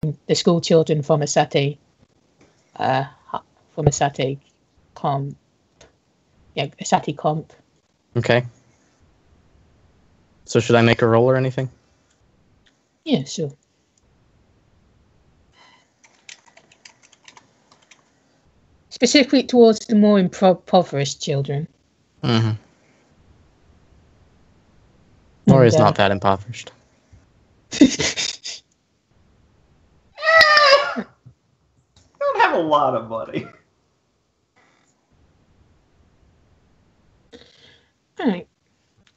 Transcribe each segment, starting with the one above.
the school children from a satay comp. Yeah, a satay comp. Okay. So should I make a roll or anything? Yeah, sure. Specifically towards the more impoverished children. Mm-hmm. Nori's not that impoverished. I don't have a lot of money. Right.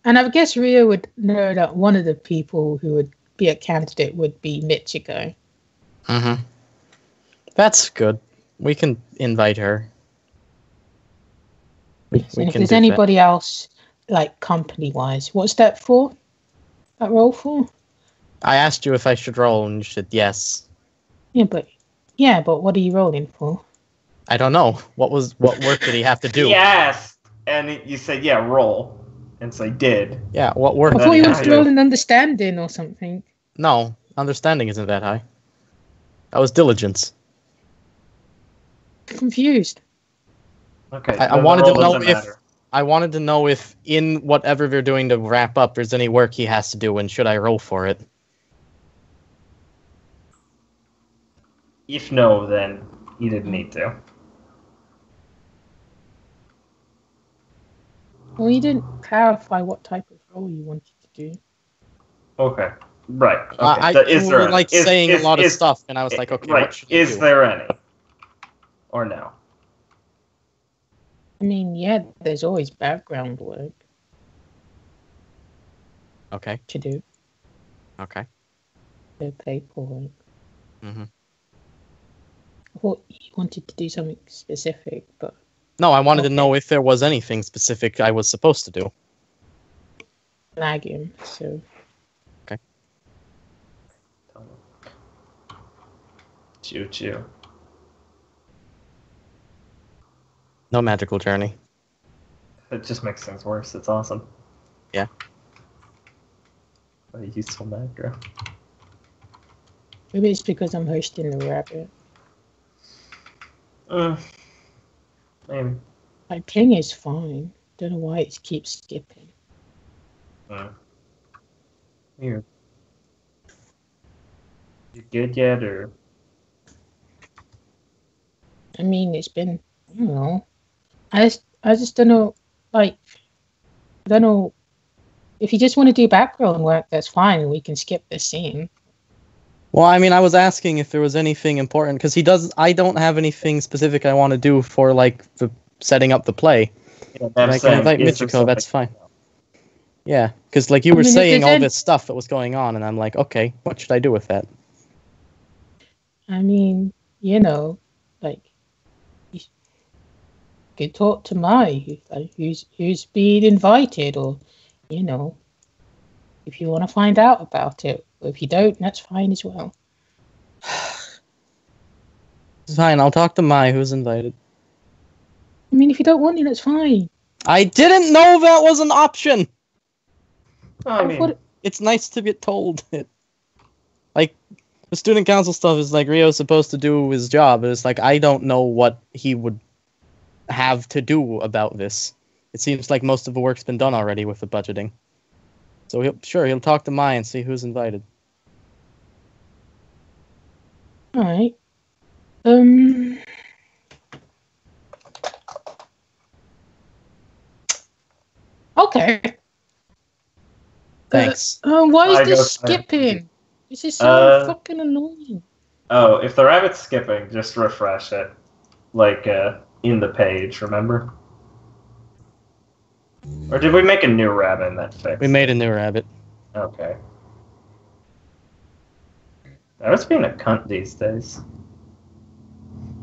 And I guess Rio would know that one of the people who would be a candidate would be Michiko. Mm-hmm. That's good. We can invite her. And if there's anybody else, like company-wise, what's that for? That role for? I asked you if I should roll, and you said yes. Yeah, but what are you rolling for? I don't know. What work did he have to do? Yes, and you said yeah, roll, and so he did. Yeah, what work? I thought you was rolling understanding or something. No, understanding isn't that high. That was diligence. Confused. Okay. I wanted to know if I wanted to know if in whatever they're doing to wrap up, there's any work he has to do, and should I roll for it? If no, then you didn't need to. Well, you didn't clarify what type of role you wanted to do. Okay. Right. Okay. You were like saying a lot of stuff, and I was like, okay, right. What should you do? Is there any? Or no? I mean, yeah, there's always background work. Okay. To do. Okay. The paperwork. Mm-hmm. I thought you wanted to do something specific, but... No, I wanted to know if there was anything specific I was supposed to do. Lag him, so... Okay. Choo-choo. No magical journey. It just makes things worse. It's awesome. Yeah. A useful macro. Maybe it's because I'm hosting the rabbit. Maybe. My ping is fine. Don't know why it keeps skipping. Weird. You good yet, or? I mean, it's been, I don't know. I just don't know, like, I don't know. If you just want to do background work, that's fine. We can skip this scene. Well, I mean, I was asking if there was anything important, because I don't have anything specific I want to do for, like, the setting up the play. Yeah, I can invite Michiko, that's fine. Yeah, because, like, you were saying all this stuff that was going on, and I'm like, okay, what should I do with that? I mean, you know, like, you could talk to Mai, who's being invited, or, you know, if you want to find out about it. If you don't, that's fine as well. It's fine, I'll talk to Mai, who's invited. I mean, if you don't want it, that's fine. I didn't know that was an option! I mean, it's nice to get told it. Like, the student council stuff is like, Rio's supposed to do his job, but it's like, I don't know what he would have to do about this. It seems like most of the work's been done already with the budgeting. So he'll talk to Mai and see who's invited. Alright. Okay. Thanks. Why is this skipping? This is so fucking annoying. Oh, if the rabbit's skipping, just refresh it. Like, in the page, remember? Or did we make a new rabbit in that fix? We made a new rabbit. Okay. Rabbit's being a cunt these days.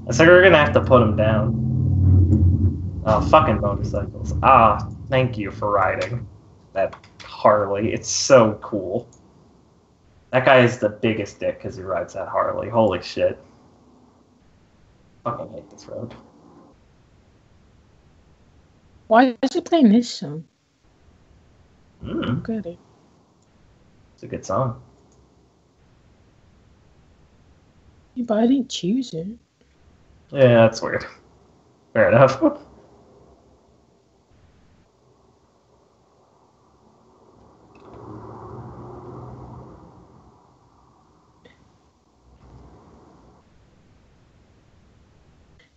I think we're gonna have to put him down. Oh, fucking motorcycles. Ah, thank you for riding that Harley. It's so cool. That guy is the biggest dick because he rides that Harley. Holy shit. Fucking hate this road. Why is he playing this song? Look at it. It's a good song. Yeah, but I didn't choose it. Yeah, that's weird. Fair enough.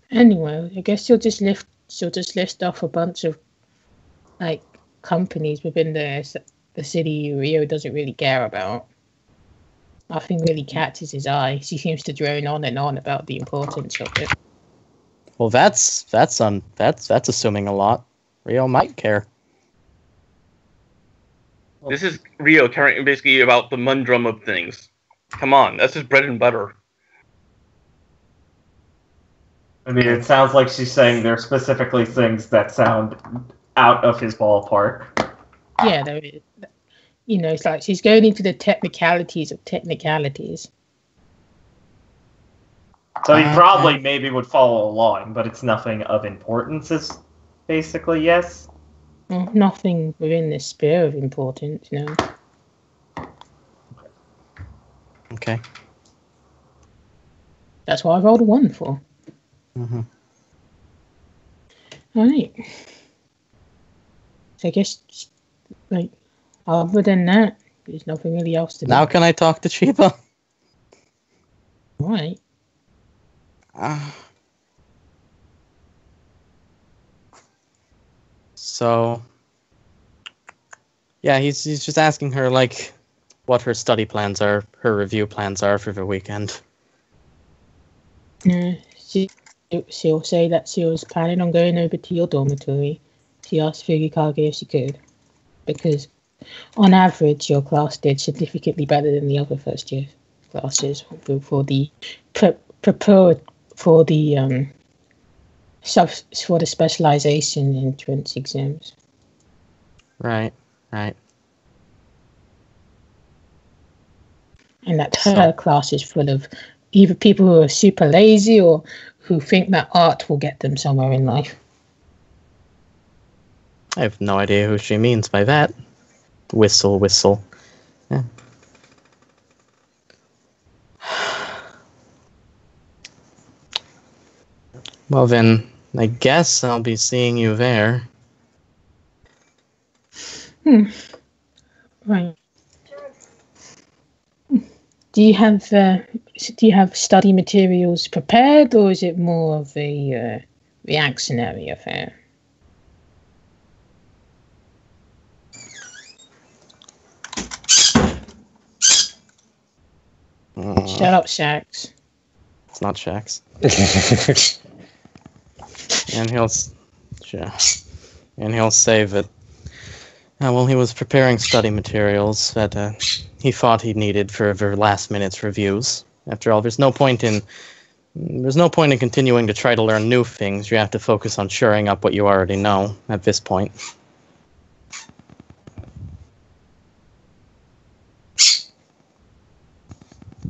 Anyway, I guess she'll just list off a bunch of like companies within the city Rio doesn't really care about. Nothing really catches his eye. She seems to drone on and on about the importance of it. Well, that's assuming a lot. Rio might care. This is Rio caring basically about the mundrum of things. Come on, that's his bread and butter. I mean, it sounds like she's saying there are specifically things that sound out of his ballpark. Yeah, there is. You know, it's like she's going into the technicalities of technicalities. So he probably maybe would follow along, but it's nothing of importance, is basically yes. Well, nothing within the sphere of importance, no. Okay. That's what I rolled a 1 for. Mm-hmm. Alright. So I guess, like, other than that, there's nothing really else to do. Now can I talk to Chiba? Alright. So, yeah, he's just asking her, like, what her study plans are, her review plans are for the weekend. She'll say that she was planning on going over to your dormitory. She asked Furikage if she could, because on average your class did significantly better than the other first year classes for the for the specialization entrance exams. Right. And that her class is full of either people who are super lazy or who think that art will get them somewhere in life. I have no idea who she means by that. Whistle. Yeah. Well then, I guess I'll be seeing you there. Right. Do you have study materials prepared, or is it more of a reactionary affair? Shut up, Shax. It's not Shax. And he'll say that well, he was preparing study materials that he thought he needed for their last minute's reviews. After all, there's no point in continuing to try to learn new things. You have to focus on shoring up what you already know at this point.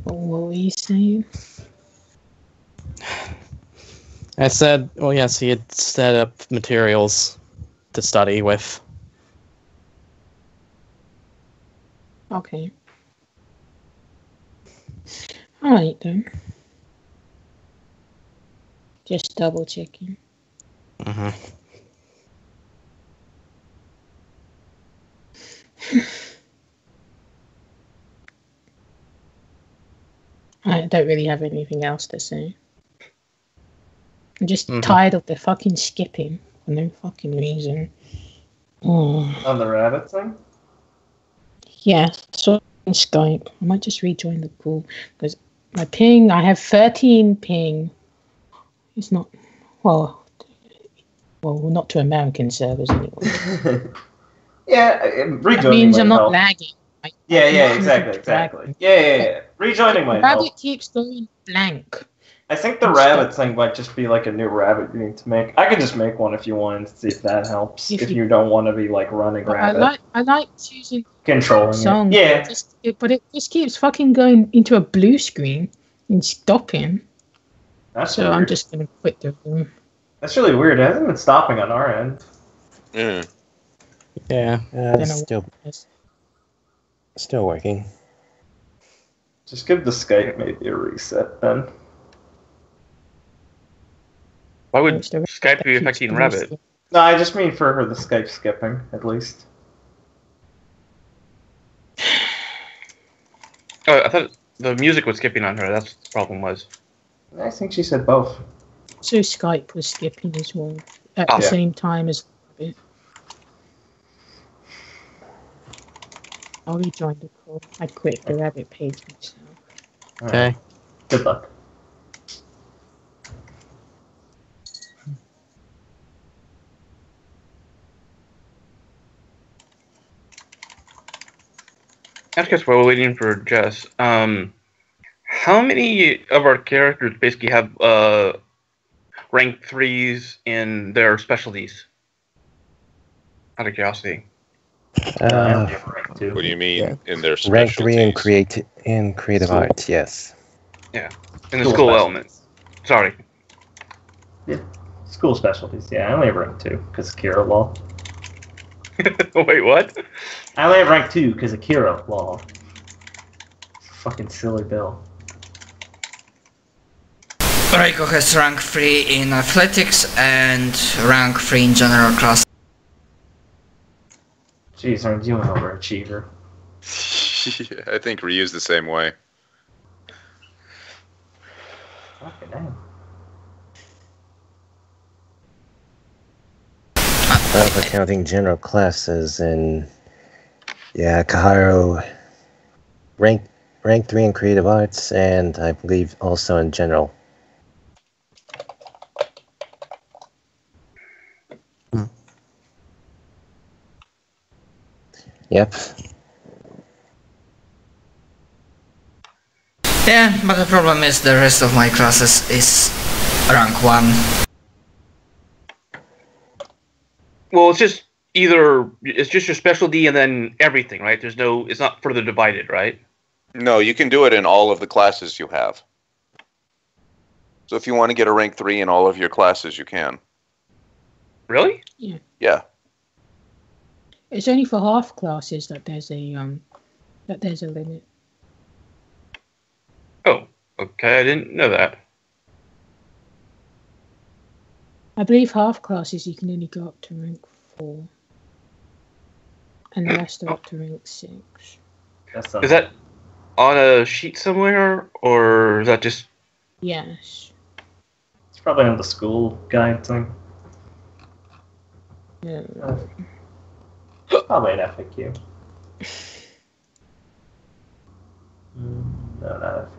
What were you saying? I said, well, yes, he had set up materials to study with. Okay. Alright then. Just double checking. Mm-hmm. I don't really have anything else to say. I'm just tired of the fucking skipping for no fucking reason. On the rabbit thing? Yeah, so on Skype. I might just rejoin the call because my ping, I have 13 ping. It's not, well, not to American servers anyway. Yeah, rejoining that means I'm not help. lagging. Yeah, exactly. Yeah. Rejoining might help. Rabbit keeps going blank. I think the rabbit thing might just be like a new rabbit you need to make. I could just make one if you want to see if that helps. If you don't want to be like running rabbit. I like choosing controlling song. it. Yeah. But it just keeps fucking going into a blue screen and stopping. That's so weird. I'm just gonna quit the room. That's really weird. It hasn't been stopping on our end. Yeah. It's still working. Just give the Skype maybe a reset then. Why would It's the Skype that be keeps affecting the Rabbit? most- No, I just mean for her the Skype skipping, at least. Oh, I thought the music was skipping on her. That's what the problem was. I think she said both. So Skype was skipping as well at Ah. the Yeah. same time as Rabbit. I'll rejoin the call. I quit the Rabbit page myself. Okay. Good luck. I guess while we're waiting for Jess, how many of our characters basically have rank 3s in their specialties? Out of curiosity. I only have rank 2. What do you mean Yeah. in their Rank 3 in specialties? creative School. arts, yes. In the School school specialties. element. Sorry. School specialties, yeah. I only have rank 2 because Akira law. Wait, what? I only have rank 2 because Akira law. Fucking silly bill. Reiko has rank 3 in athletics and rank 3 in general class. Jeez, aren't you an overachiever? I think Ryu's the same way. Fucking damn. We're counting general classes, and yeah, Kaharu rank 3 in creative arts, and I believe also in general. Yep. Yeah, but the problem is the rest of my classes is rank 1. Well, it's just it's just your specialty and then everything, right? It's not further divided, right? No, you can do it in all of the classes you have. So if you want to get a rank 3 in all of your classes, you can. Really? Yeah. It's only for half classes that there's a limit. Oh, okay. I didn't know that. I believe half classes you can only go up to rank 4. And the rest are up to rank 6. That's Is that on a sheet somewhere, or is that just... Yes. It's probably on the school guide thing. Yeah. Probably an FAQ. No, not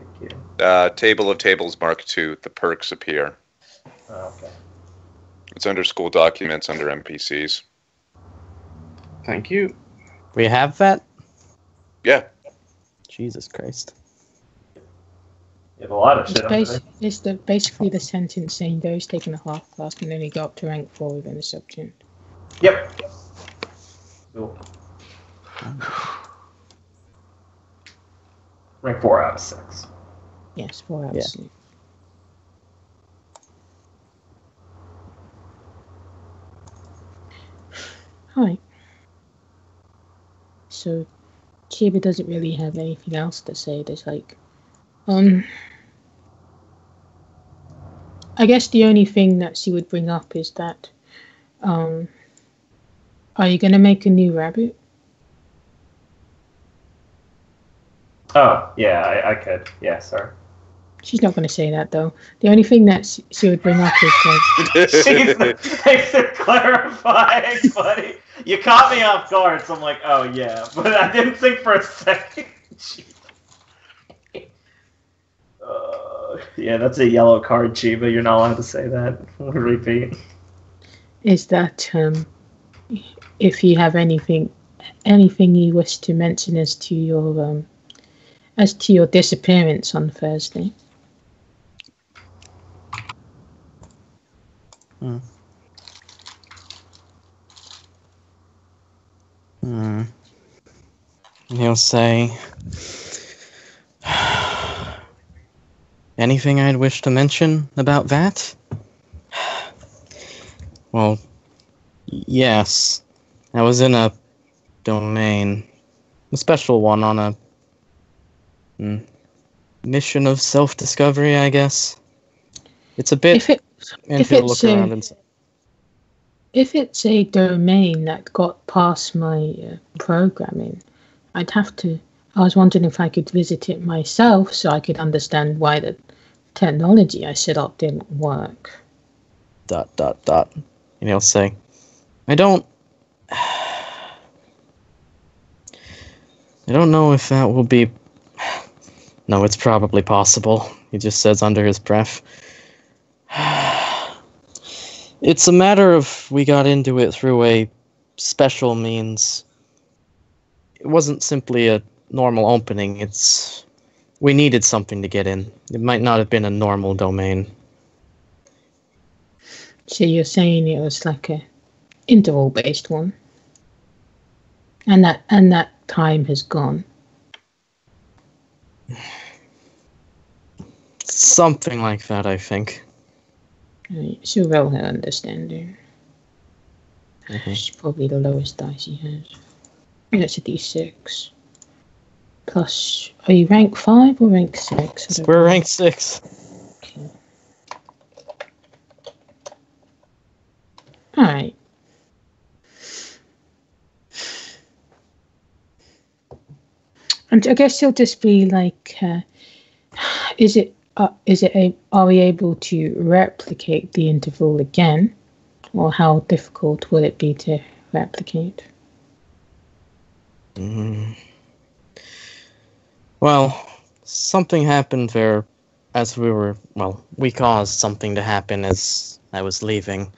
FAQ. Table of Tables Mark II, the perks appear. Oh, okay. It's under school documents, under NPCs. Thank you. We have that? Yeah. Jesus Christ. You have a lot of shit under there. It's basically the sentence saying those taking a half class can only go up to rank 4 within the subject. Yep. Cool. Rank 4 out of 6. Yes, 4 out of Yeah. 6. Hi. So, Chiba doesn't really have anything else to say. There's like, I guess the only thing that she would bring up is that, are you gonna make a new rabbit? Oh, yeah, I could. Yeah, sorry. She's not gonna say that though. The only thing that she would bring up is like, Jeez, thanks for clarifying, buddy. You caught me off guard, so I'm like, oh yeah, but I didn't think for a second. Yeah, that's a yellow card, Chiba. You're not allowed to say that. Repeat. is that if you have anything you wish to mention as to your disappearance on Thursday. He'll say, anything I'd wish to mention about that? Well, yes. I was in a domain, a special one on a mission of self-discovery, I guess. It's a bit And If he'll it's look around and say, if it's a domain that got past my programming, I'd have to. I was wondering if I could visit it myself so I could understand why the technology I set up didn't work. ... And he'll say, I don't know if that will be... No, it's probably possible, he just says under his breath. It's a matter of we got into it through a special means. It wasn't simply a normal opening, we needed something to get in. It might not have been a normal domain. So you're saying it was like a interval-based one, and that time has gone. Something like that, I think. Right, so roll her understanding. Mhm. It's probably the lowest dice he has. That's a d6. Plus, are you rank 5 or rank 6? We're rank 6. Okay. Alright. And I guess it'll just be like, are we able to replicate the interval again? Or how difficult will it be to replicate? Well, something happened there as we caused something to happen as I was leaving.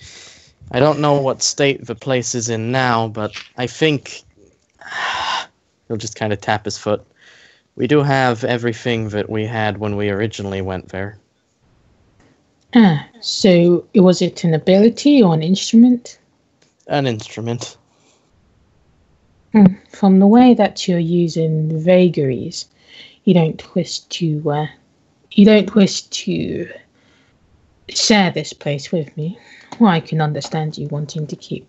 I don't know what state the place is in now, but I think... He'll just kind of tap his foot. We do have everything that we had when we originally went there. So was it an ability or an instrument? An instrument. From the way that you're using the vagaries, you don't wish to share this place with me. Well, I can understand you wanting to keep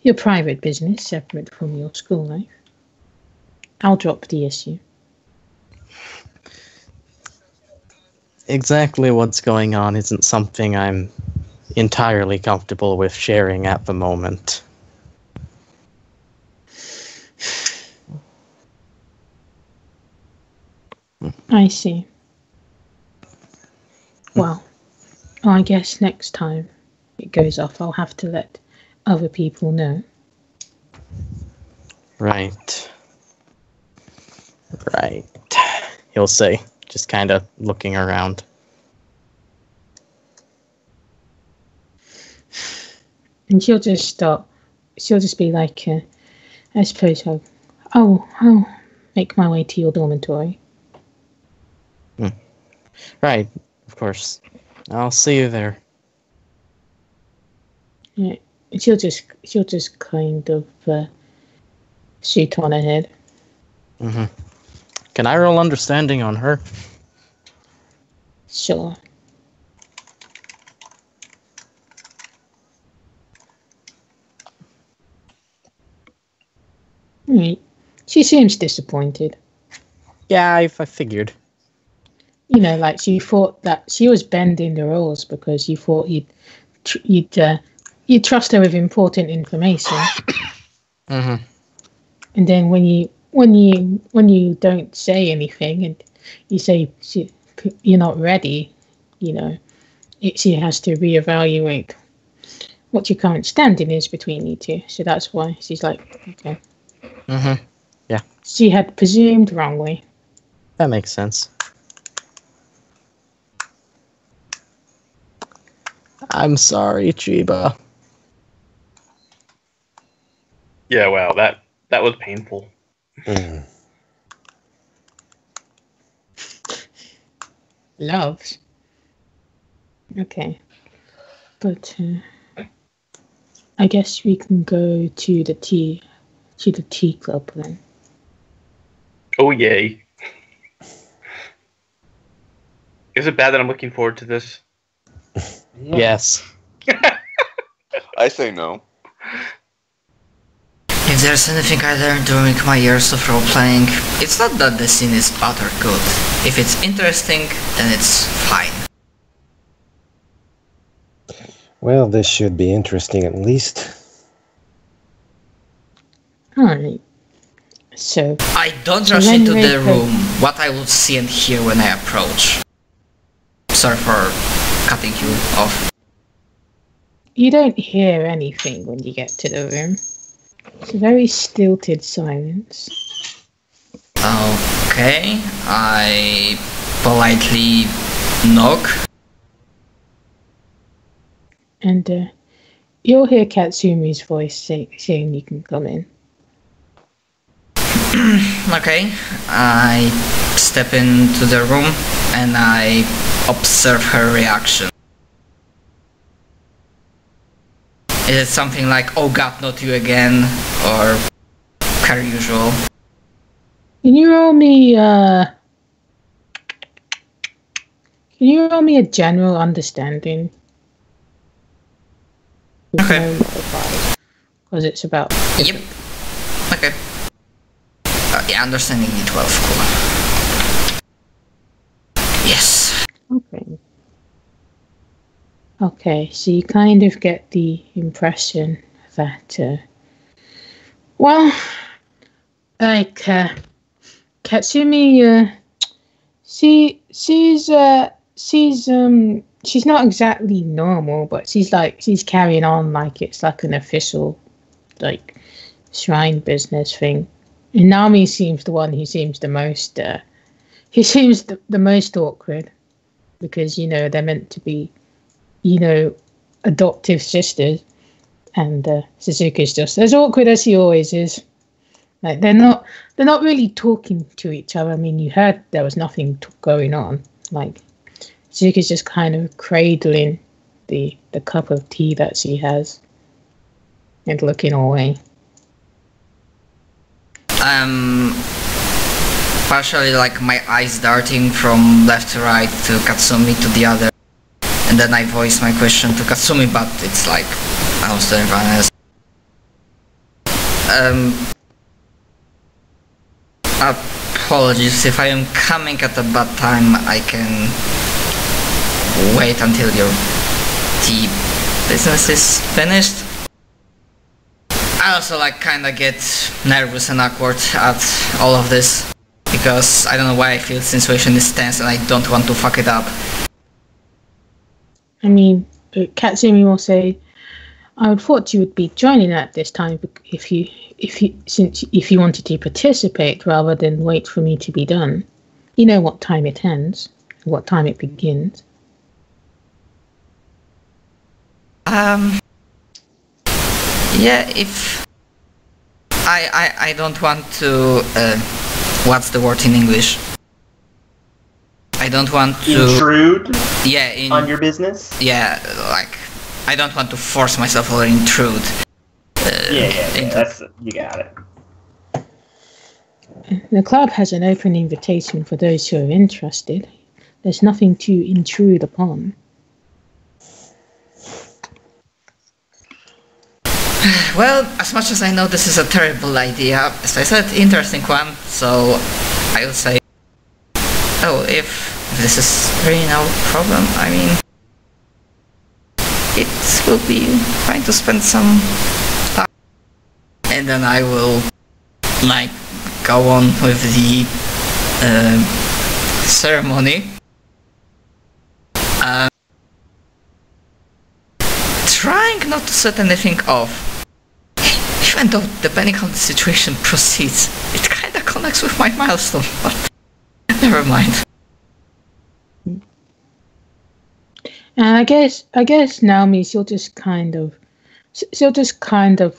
your private business separate from your school life. I'll drop the issue. Exactly what's going on isn't something I'm entirely comfortable with sharing at the moment. I see. Well, I guess next time it goes off, I'll have to let other people know. Right. He'll say, just kind of looking around. And she'll just be like, I suppose I'll make my way to your dormitory. Right, of course. I'll see you there. Yeah, and she'll just kind of shoot on ahead. Mm-hmm. Can I roll understanding on her? Sure. Right. She seems disappointed. Yeah, I figured. You know, like she thought that she was bending the rules because you thought you'd trust her with important information. Mm-hmm. And then when you don't say anything and you say you're not ready, you know, she has to reevaluate what your current standing is between you two. So that's why she's like, okay. Mm-hmm. Yeah. She had presumed wrongly. That makes sense. I'm sorry, Chiba. Yeah, wow, that was painful. Loves. Okay. But I guess we can go to the tea club then. Oh, yay. Is it bad that I'm looking forward to this? Yeah. Yes. I say no. If there's anything I learned during my years of role-playing, it's not that the scene is bad or good. If it's interesting, then it's fine. Well, this should be interesting at least. Alright. So, I don't So rush when into the Reiko- room. What I will see and hear when I approach. Sorry for cutting you off. you don't hear anything when you get to the room. It's a very stilted silence. Okay, I politely knock. And you'll hear Katsumi's voice saying you can come in. Okay, I step into the room and I observe her reaction. Is it something like, oh god, not you again, or her usual? Can you roll me a general understanding? Okay. Because it's about... Yep. Okay. Yeah, understanding D12, cool. Yes. Okay. Okay, so you kind of get the impression that, Katsumi, she's not exactly normal, but she's carrying on like it's like an official, like, shrine business thing. And Nami seems the one who seems the most, the most awkward, because, they're meant to be, adoptive sisters, and Suzuki's just as awkward as he always is. Like they're not really talking to each other. I mean, you heard there was nothing going on. Like Suzuki's just kind of cradling the cup of tea that she has and looking away. Partially like my eyes darting from left to right to Katsumi to the other. And then I voice my question to Katsumi, but it's like, I was doing honest. Apologies, if I am coming at a bad time, I can wait until your tea business is finished. I also like kinda get nervous and awkward at all of this, because I don't know why I feel the situation is tense and I don't want to fuck it up. I mean, Katsumi will say, I would thought you would be joining at this time if you wanted to participate rather than wait for me to be done. You know what time it ends, what time it begins. Yeah, if I don't want to what's the word in English? I don't want to intrude. Yeah, on your business. Yeah, like I don't want to force myself or intrude. That's you got it. The club has an open invitation for those who are interested. There's nothing to intrude upon. Well, as much as I know this is a terrible idea, as I said, interesting one, so I would say, oh, if this is really no problem, I mean, it will be fine to spend some time, and then I will, like, go on with the ceremony. Trying not to set anything off. Even though, depending on the situation proceeds, it kinda connects with my milestone, but never mind. And I guess Naomi, she'll just kind of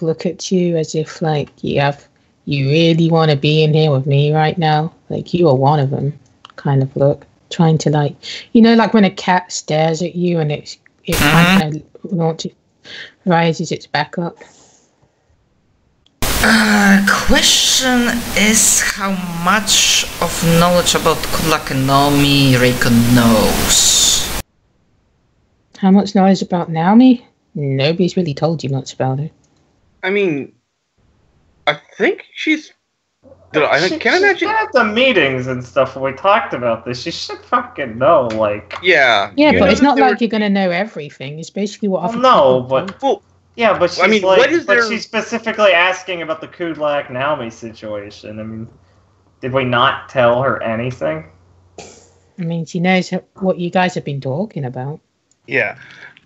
look at you as if like you really want to be in here with me right now, like you are one of them, kind of look, trying to like, like when a cat stares at you and it kind of rises its back up. Question is how much of knowledge about Kodakenomi Reiko knows. How much knowledge about Naomi? Nobody's really told you much about her. I mean, I think she's Can't imagine. At the meetings and stuff when we talked about this, she should fucking know, like. Yeah. Yeah, you but know it's that not there like were- you're gonna know everything. It's basically what Well, other no, people but- told. Well, Yeah, but she's I mean, like, what is but there- she's specifically asking about the Kudlak Naomi situation. I mean, did we not tell her anything? I mean, she knows what you guys have been talking about. yeah.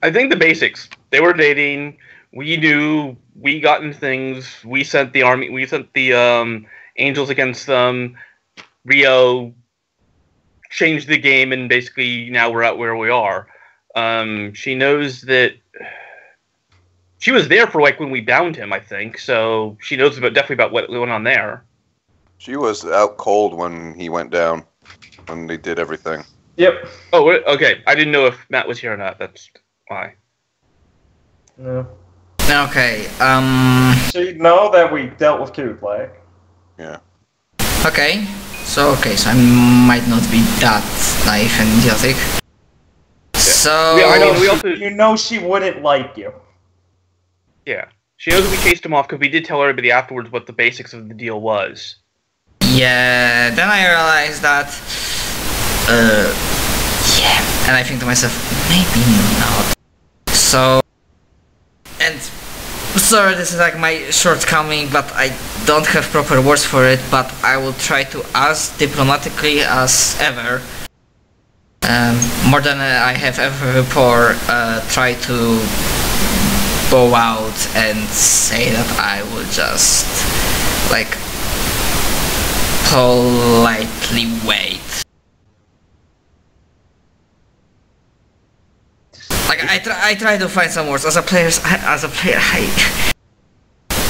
I think the basics. They were dating. We knew. We got in things. We sent the army. We sent the angels against them. Rio changed the game, and basically now we're at where we are. She knows that she was there for like when we bound him, I think. So she knows definitely about what went on there. She was out cold when he went down, when they did everything. Yep. Oh, okay. I didn't know if Matt was here or not. That's why. No. Okay, She know that we dealt with Kudlak. Yeah. okay. So I might not be that naive and idiotic. So... Yeah, I mean, we also. You know she wouldn't like you. Yeah. She knows that we chased him off because we did tell everybody afterwards what the basics of the deal was. Yeah, then I realized that... yeah, and I think to myself, maybe not. So... And... Sorry, this is like my shortcoming, but I don't have proper words for it, but I will try to as diplomatically as ever, more than I have ever before, try to go out and say that I will just, like, politely wait. Like, I try to find some words. As a player,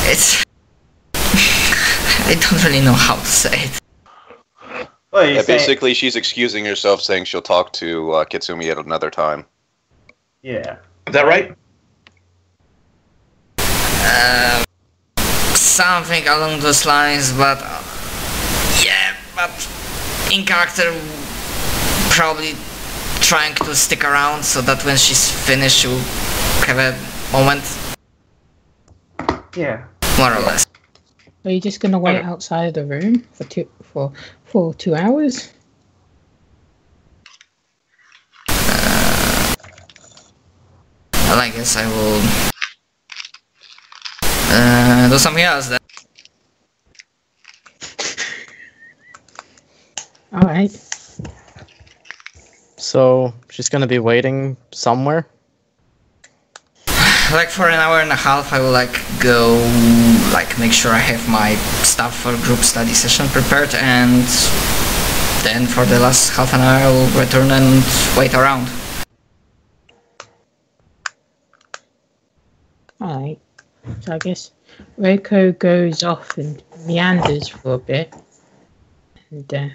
it's... I don't really know how to say it. Well, you Yeah, say, basically, she's excusing herself, saying she'll talk to Kitsumi at another time. yeah. Is that right? Something along those lines, but... yeah, but... in character... probably... trying to stick around so that when she's finished she'll have a moment, Yeah. more or less. Are you just gonna wait Okay. outside of the room for 2 hours? Well, I guess I will do something else then. Alright. So she's gonna be waiting somewhere. Like for an hour and a half I will like go like make sure I have my stuff for group study session prepared, and then for the last half an hour I will return and wait around. Alright. So I guess Reiko goes off and meanders for a bit. And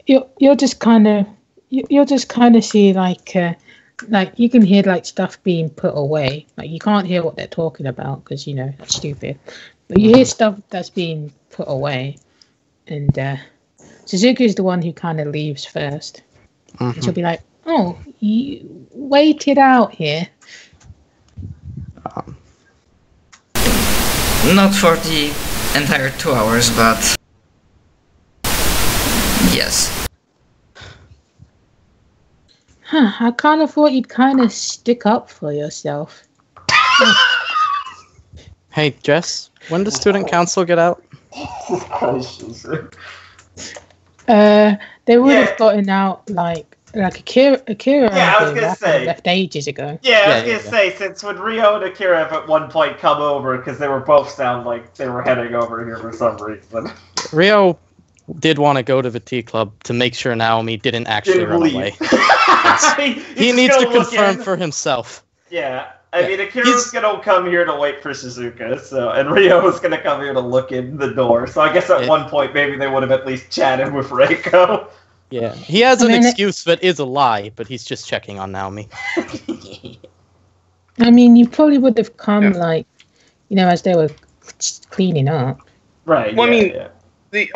you'll just kind of see like you can hear like stuff being put away. Like you can't hear what they're talking about because you know that's stupid. But you hear stuff that's being put away, and Suzuki is the one who kind of leaves first. And she'll be like, "Oh, you waited out here." Not for the entire 2 hours, but yes. Huh, I kind of thought you'd kind of stick up for yourself. Hey, Jess, when does student council get out? They would Yeah. have gotten out like Akira. Yeah, I was gonna say. left ages ago. Yeah, I was Yeah, gonna say, since when Rio and Akira have at one point come over, because they were both sound like they were heading over here for some reason. Rio did want to go to the tea club to make sure Naomi didn't actually Didn't run leave. away. He's He just needs to gonna look confirm in. for himself. Yeah, I mean, Akira's He's- gonna come here to wait for Suzuka, so, and Rio's gonna come here to look in the door. So I guess at Yeah. one point maybe they would have at least chatted with Reiko. Yeah, he has I an mean, excuse that is a lie, but he's just checking on Naomi. I mean, you probably would have come Yeah. like, you know, as they were cleaning up. Right. Well, I yeah,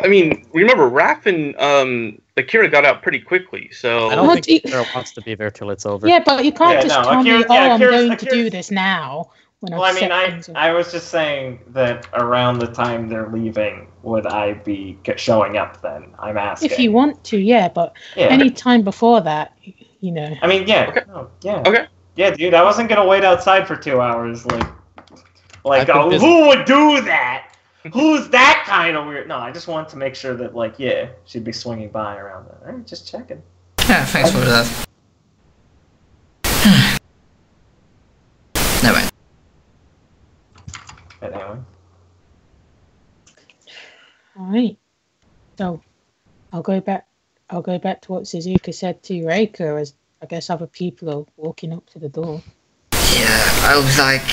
mean, yeah. remember, Raph and Akira got out pretty quickly, so I don't What think do you- Akira wants to be there till it's over. Yeah, but you can't Yeah, just no, tell me, Akira's- "Oh, yeah, I'm Akira's- going to do Akira's- this now," when Well, I've I mean, set things up. I was just saying that around the time they're leaving, would I be showing up then? I'm asking. If you want to, yeah, but Yeah. any time before that, you know. I mean, yeah. Okay. No, yeah. Okay. Yeah, dude, I wasn't gonna wait outside for 2 hours. I've been busy. Who would do that? Who's that kind of weird? No, I just wanted to make sure that, like, yeah, she'd be swinging by around that. All right, just checking. Yeah, thanks for that. Never mind. But anyway. All right. So I'll go back to what Suzuka said to Reiko, as I guess other people are walking up to the door. Yeah, I would like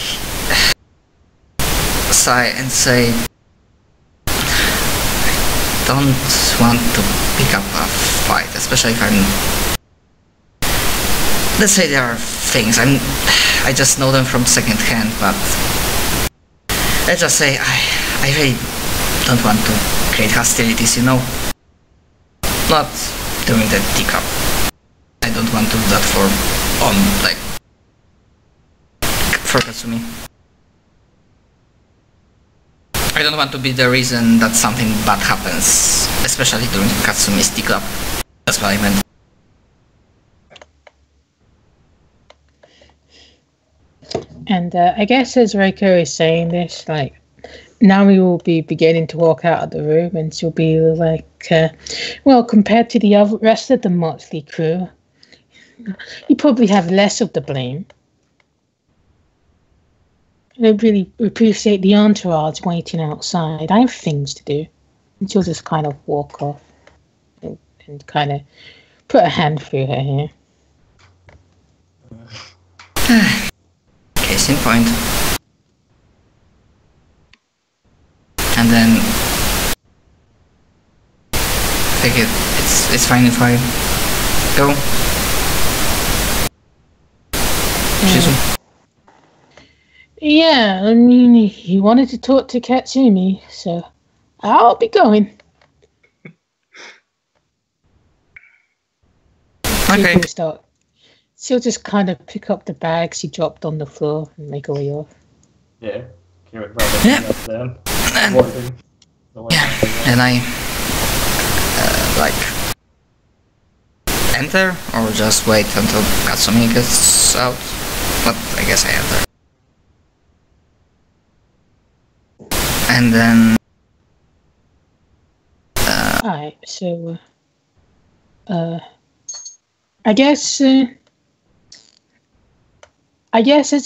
sigh and say I don't want to pick up a fight, especially if I'm. Let's say there are things I just know them from second hand, but let's just say I really don't want to create hostilities, you know? Not during the teacup. I don't want to do that for Katsumi. I don't want to be the reason that something bad happens, especially during Katsumi's teacup. That's what I meant. And I guess as Reiko is saying this, like, Naomi will be beginning to walk out of the room, and she'll be like, well, compared to the rest of the Motley crew, you probably have less of the blame. I really appreciate the entourage waiting outside. I have things to do. And she'll just kind of walk off and kind of put a hand through her hair. Case in point. And then I think it's fine if I go. Shizu. Yeah, I mean, he wanted to talk to Katsumi, so I'll be going. Okay. She'll just kind of pick up the bags she dropped on the floor and make her way off. Yeah. Can we probably Yeah. up then? And, Walking. and I enter or just wait until Katsumi gets out. But I guess I enter. And then Alright, so I guess as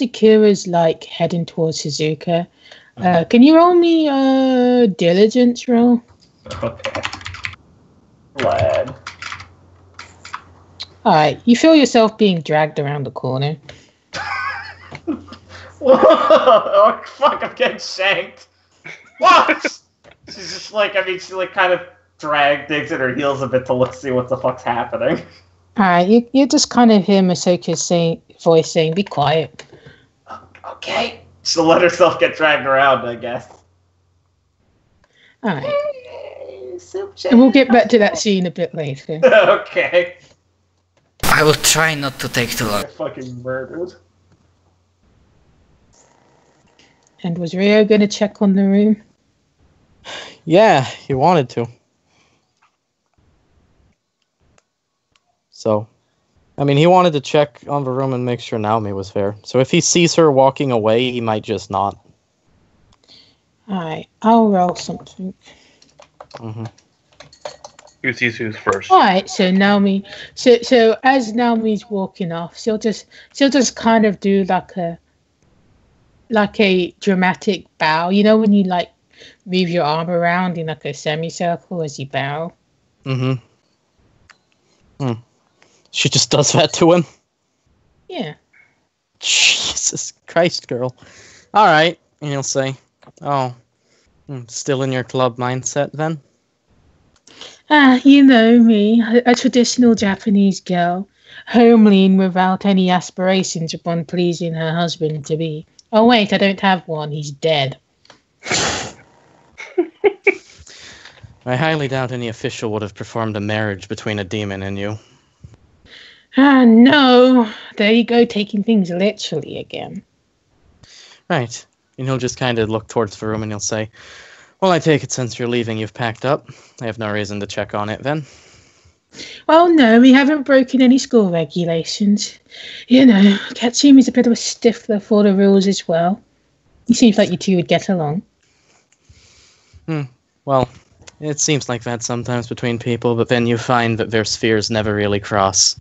Akira's like heading towards Suzuka, can you roll me a diligence roll? Okay. Lad. Alright, you feel yourself being dragged around the corner. Oh, fuck, I'm getting shanked. What? She's just like, I mean, she like kind of digs at her heels a bit to see what the fuck's happening. Alright, you just kind of hear Masako's voice saying, "Be quiet." Okay. She'll let herself get dragged around, I guess. Alright. And we'll get back to that scene a bit later. Okay. I will try not to take too long. Get fucking murdered. And was Rio going to check on the room? Yeah, he wanted to. So, I mean, he wanted to check on the room and make sure Naomi was there. So if he sees her walking away, he might just not. Alright, I'll roll something. Mm-hmm. Who sees who's first? Alright, so Naomi, so as Naomi's walking off, she'll just kind of do like a dramatic bow. You know when you like move your arm around in like a semicircle as you bow? Mm-hmm. She just does that to him? Yeah. Jesus Christ, girl. Alright, and he'll say, "Oh, still in your club mindset then?" You know me, a traditional Japanese girl, homely and without any aspirations upon pleasing her husband to be. Oh wait, I don't have one, he's dead. I highly doubt any official would have performed a marriage between a demon and you. No, there you go, taking things literally again. Right. And he'll just kind of look towards the room and he'll say, well, I take it since you're leaving, you've packed up. I have no reason to check on it then. Well, no, we haven't broken any school regulations. You know, Katsumi's a bit of a stiffler for the rules as well. He seems like you two would get along. Well, it seems like that sometimes between people, but then you find that their spheres never really cross.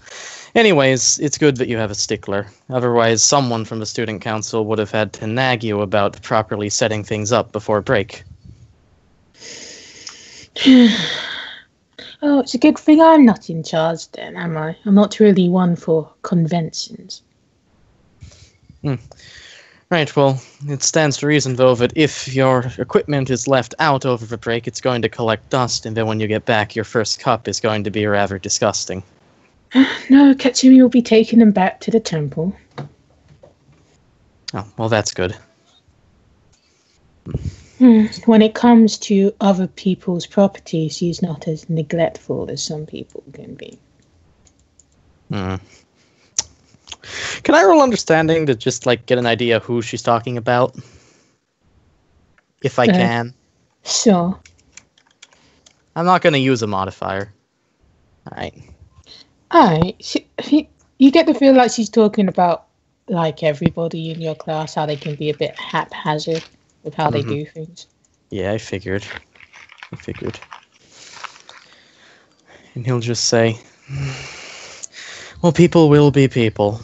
Anyways, it's good that you have a stickler. Otherwise, someone from the student council would have had to nag you about properly setting things up before break. Oh, it's a good thing I'm not in charge then, am I? I'm not really one for conventions. Right, well, it stands to reason, though, that if your equipment is left out over the break, it's going to collect dust, and then when you get back, your first cup is going to be rather disgusting. No, Katsumi will be taking them back to the temple. Oh, well, that's good. When it comes to other people's properties, he's not as neglectful as some people can be. Can I roll understanding to just, like, get an idea of who she's talking about? If I can. Sure. I'm not going to use a modifier. Alright. You get the feel like she's talking about, like, everybody in your class, how they can be a bit haphazard with how they do things. Yeah, I figured. And he'll just say, well, people will be people.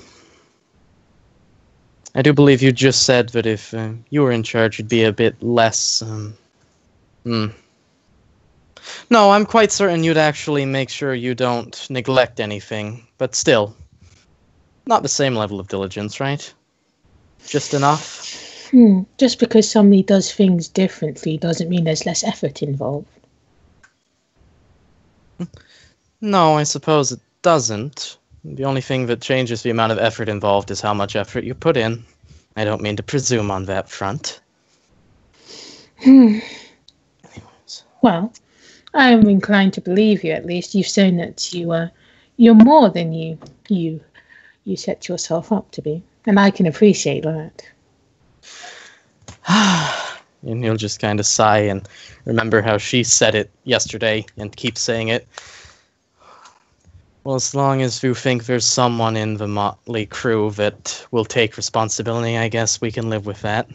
I do believe you just said that if you were in charge, you'd be a bit less... No, I'm quite certain you'd actually make sure you don't neglect anything. But still, not the same level of diligence, right? Just enough? Just because somebody does things differently doesn't mean there's less effort involved. No, I suppose it doesn't. The only thing that changes the amount of effort involved is how much effort you put in. I don't mean to presume on that front. Anyways. Well, I'm inclined to believe you, at least. You've shown that you're more than you set yourself up to be. And I can appreciate that. And he'll just kind of sigh and remember how she said it yesterday and keep saying it. Well, as long as you think there's someone in the motley crew that will take responsibility, I guess we can live with that.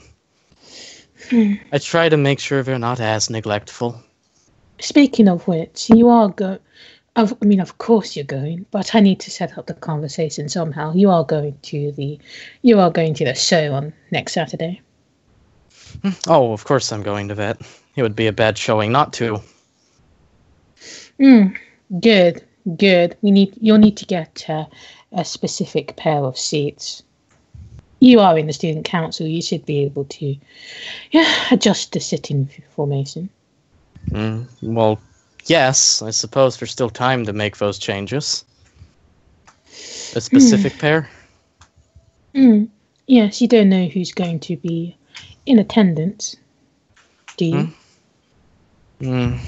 I try to make sure they're not as neglectful. Speaking of which, you are going... I mean, of course you're going, but I need to set up the conversation somehow. You are going to the show on next Saturday. Oh, of course I'm going to that. It would be a bad showing not to. Good. You'll need to get a specific pair of seats. You are in the student council. You should be able to adjust the sitting formation. Well, yes. I suppose there's still time to make those changes. A specific pair? Yes, you don't know who's going to be in attendance, do you?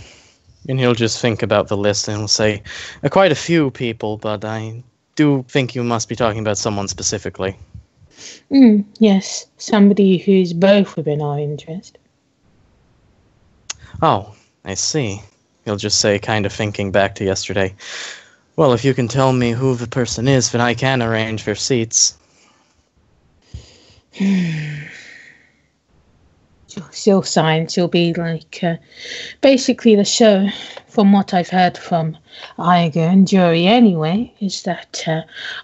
And he'll just think about the list and he'll say, quite a few people, but I do think you must be talking about someone specifically. Yes, somebody who's both within our interest. Oh, I see. He'll just say, kind of thinking back to yesterday, well, if you can tell me who the person is, then I can arrange their seats. She'll sign. She'll be like, basically the show, from what I've heard from Iger and Jury anyway, is that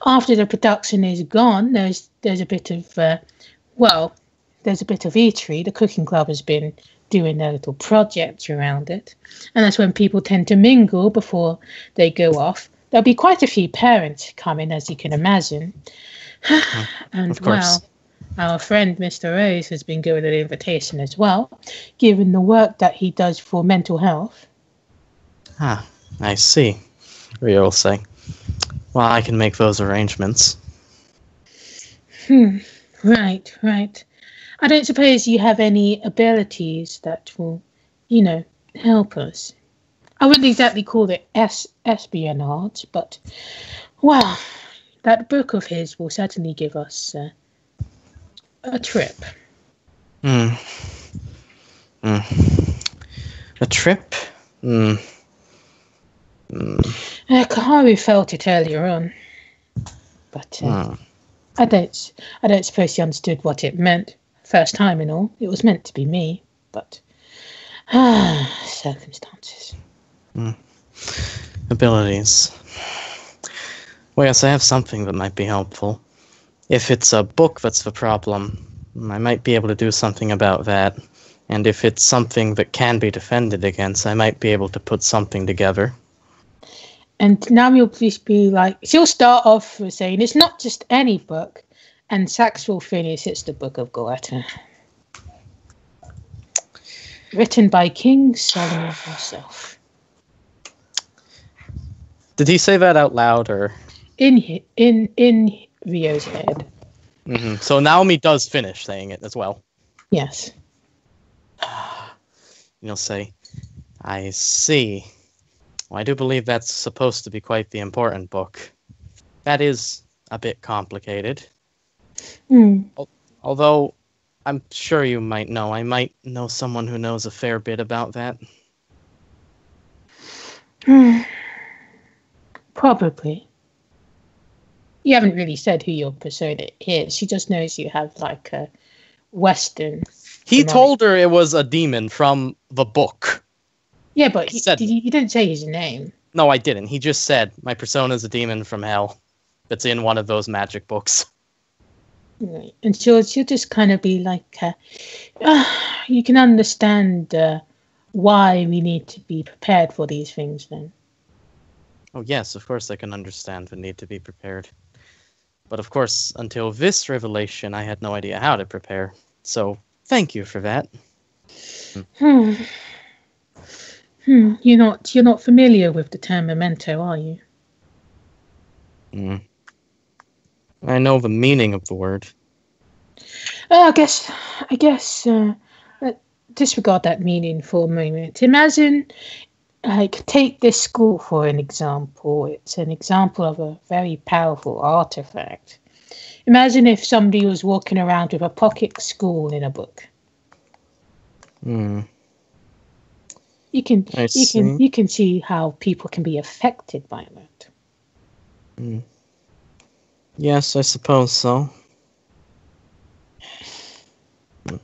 after the production is gone, there's a bit of, there's a bit of eatery. The cooking club has been doing their little project around it. And that's when people tend to mingle before they go off. There'll be quite a few parents coming, as you can imagine. And, of course. Our friend Mr. Rose has been given an invitation as well, given the work that he does for mental health. Ah, I see. Rio will say, well, I can make those arrangements. Right. I don't suppose you have any abilities that will, help us. I wouldn't exactly call it espionage, but, well, that book of his will certainly give us... a trip. Hmm. Hmm. A trip? Hmm. Hmm. Kaharu felt it earlier on, but Hmm. I don't suppose he understood what it meant. First time and all, it was meant to be me, but circumstances. Abilities. Well, yes, I have something that might be helpful. If it's a book that's the problem, I might be able to do something about that. And if it's something that can be defended against, I might be able to put something together. And now you'll please be like, she'll start off with saying, it's not just any book, and Sax will finish, it's the Book of Goethe. Written by King Solomon himself. Did he say that out loud, or? In Rio's head. Mm-hmm. So Naomi does finish saying it as well. Yes. You'll say, I see. Well, I do believe that's supposed to be quite the important book. That is a bit complicated. Although, I'm sure you might know. I might know someone who knows a fair bit about that. Probably. You haven't really said who your persona is. She just knows you have like a Western. He told her it was a demon from the book. Yeah, but you didn't say his name. No, I didn't. He just said, my persona is a demon from hell that's in one of those magic books. Right. And she'll just kind of be like, you can understand why we need to be prepared for these things then. Oh, yes, of course I can understand the need to be prepared. But of course, until this revelation, I had no idea how to prepare. So, thank you for that. You're not familiar with the term memento, are you? I know the meaning of the word. I guess disregard that meaning for a moment. Imagine, like, take this school for an example. It's an example of a very powerful artifact. Imagine if somebody was walking around with a pocket school in a book. You can see how people can be affected by that. Yes, I suppose so.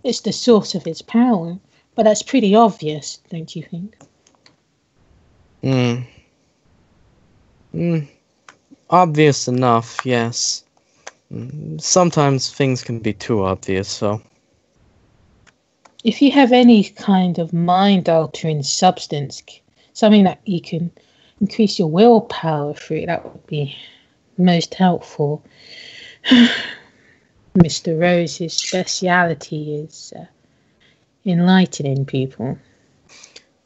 It's the source of its power, but that's pretty obvious, don't you think? Obvious enough, yes. Sometimes things can be too obvious, so. If you have any kind of mind-altering substance, something that you can increase your willpower through, that would be most helpful. Mr. Rose's speciality is enlightening people.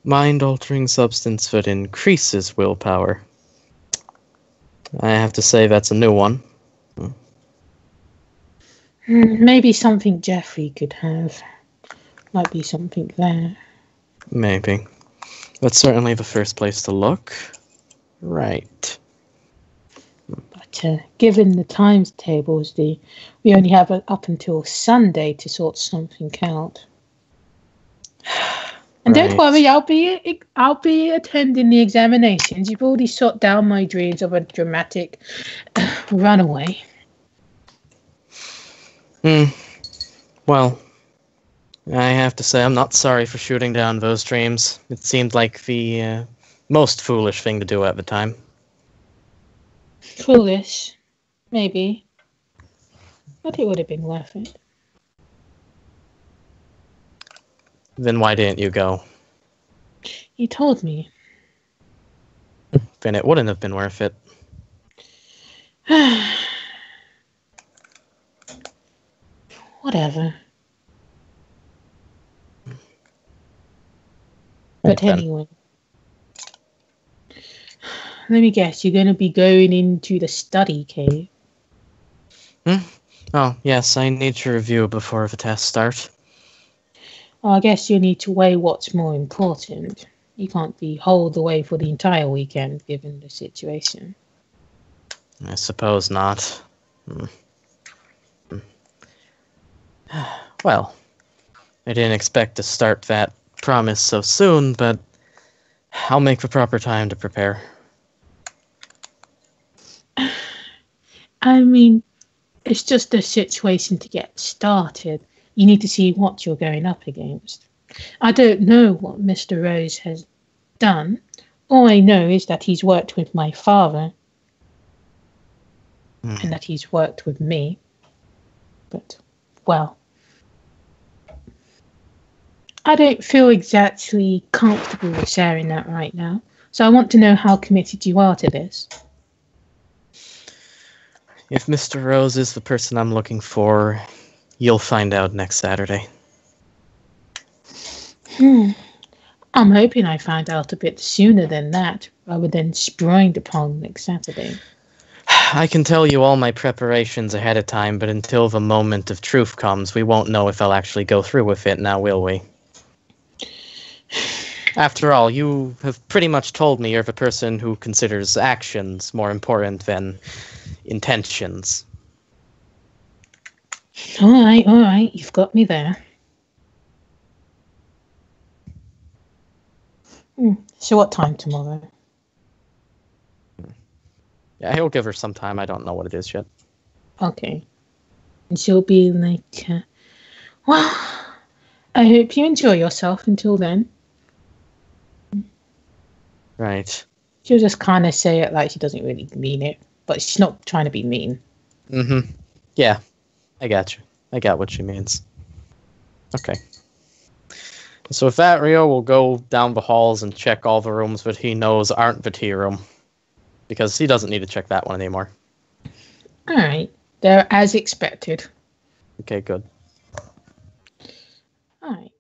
Mind-altering substance that increases willpower. I have to say that's a new one. Maybe something Jeffrey could have. Might be something there. Maybe. That's certainly the first place to look. Right. But given the timetables, we only have up until Sunday to sort something out. And don't worry, I'll be attending the examinations. You've already shot down my dreams of a dramatic runaway. Well, I have to say I'm not sorry for shooting down those dreams. It seemed like the most foolish thing to do at the time. Foolish, maybe. But it would have been worth it. Then why didn't you go? You told me. Then it wouldn't have been worth it. Whatever. But anyway. Let me guess, you're going to be going into the study cave. Oh, yes, I need to review before the tests start. I guess you need to weigh what's more important. You can't be holed away for the entire weekend, given the situation. I suppose not. Well, I didn't expect to start that promise so soon, but I'll make the proper time to prepare. I mean, it's just a situation to get started. You need to see what you're going up against. I don't know what Mr. Rose has done. All I know is that he's worked with my father and that he's worked with me. But, well, I don't feel exactly comfortable with sharing that right now. So I want to know how committed you are to this. If Mr. Rose is the person I'm looking for, you'll find out next Saturday. I'm hoping I find out a bit sooner than that, rather than springed upon next Saturday. I can tell you all my preparations ahead of time, but until the moment of truth comes, we won't know if I'll actually go through with it, now will we? After all, you have pretty much told me you're the person who considers actions more important than intentions. All right, you've got me there. So what time tomorrow? Yeah, he'll give her some time. I don't know what it is yet. Okay. And she'll be like, well, I hope you enjoy yourself until then. Right. She'll just kind of say it like she doesn't really mean it, but she's not trying to be mean. Yeah, I got you. I got what she means. Okay. So with that, Rio will go down the halls and check all the rooms that he knows aren't the tea room. Because he doesn't need to check that one anymore. All right. They're as expected. Okay, good. All right.